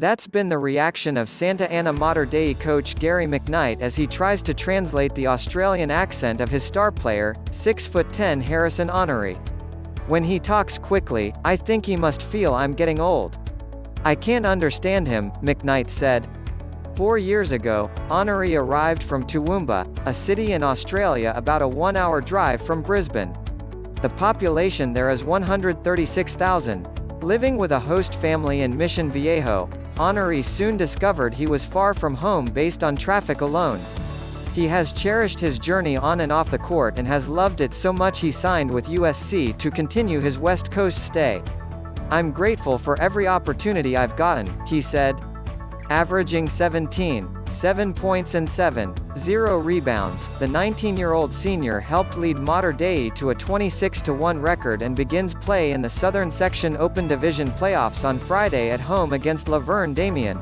That's been the reaction of Santa Ana Mater Dei coach Gary McKnight as he tries to translate the Australian accent of his star player, 6'10" Harrison Hornery. When he talks quickly, I think he must feel I'm getting old. I can't understand him, McKnight said. 4 years ago, Hornery arrived from Toowoomba, a city in Australia about a 1-hour drive from Brisbane. The population there is 136,000. Living with a host family in Mission Viejo, Hornery soon discovered he was far from home based on traffic alone. He has cherished his journey on and off the court and has loved it so much he signed with USC to continue his West Coast stay. I'm grateful for every opportunity I've gotten, he said. Averaging 7 points and 0 rebounds, the 19-year-old senior helped lead Mater Dei to a 26-1 record and begins play in the Southern Section Open Division playoffs on Friday at home against Verne Damien.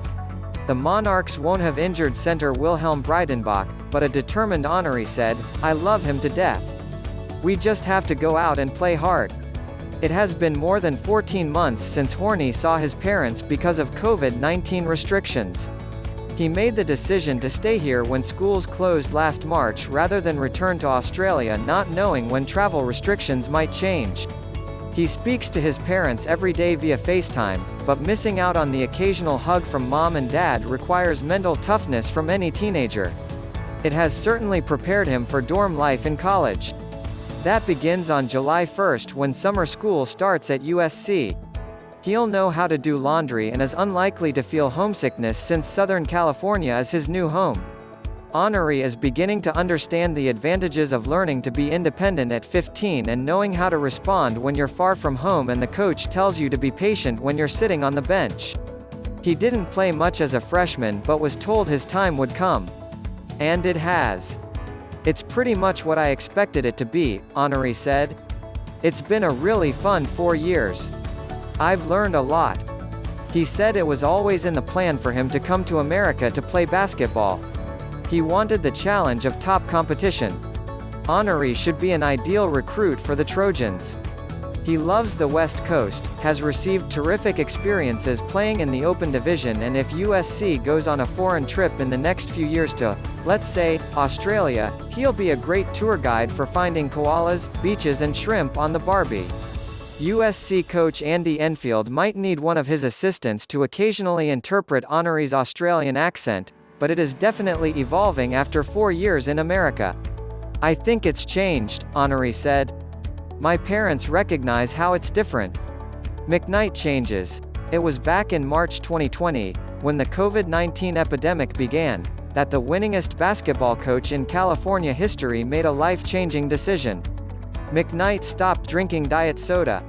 The Monarchs won't have injured center Wilhelm Breidenbach, but a determined Hornery said, "I love him to death. We just have to go out and play hard." It has been more than 14 months since Horney saw his parents because of COVID-19 restrictions. He made the decision to stay here when schools closed last March rather than return to Australia, not knowing when travel restrictions might change. He speaks to his parents every day via FaceTime, but missing out on the occasional hug from mom and dad requires mental toughness from any teenager. It has certainly prepared him for dorm life in college. That begins on July 1 when summer school starts at USC. He'll know how to do laundry and is unlikely to feel homesickness since Southern California is his new home. Hornery is beginning to understand the advantages of learning to be independent at 15 and knowing how to respond when you're far from home and the coach tells you to be patient when you're sitting on the bench. He didn't play much as a freshman but was told his time would come. And it has. It's pretty much what I expected it to be, Hornery said. It's been a really fun 4 years. I've learned a lot. He said it was always in the plan for him to come to America to play basketball. He wanted the challenge of top competition. Hornery should be an ideal recruit for the Trojans. He loves the West Coast, has received terrific experiences playing in the Open Division, and if USC goes on a foreign trip in the next few years to, let's say, Australia, he'll be a great tour guide for finding koalas, beaches and shrimp on the Barbie. USC coach Andy Enfield might need one of his assistants to occasionally interpret Hornery's Australian accent, but it is definitely evolving after 4 years in America. I think it's changed, Hornery said. My parents recognize how it's different. McKnight changes. It was back in March 2020, when the COVID-19 epidemic began, that the winningest basketball coach in California history made a life-changing decision. McKnight stopped drinking diet soda.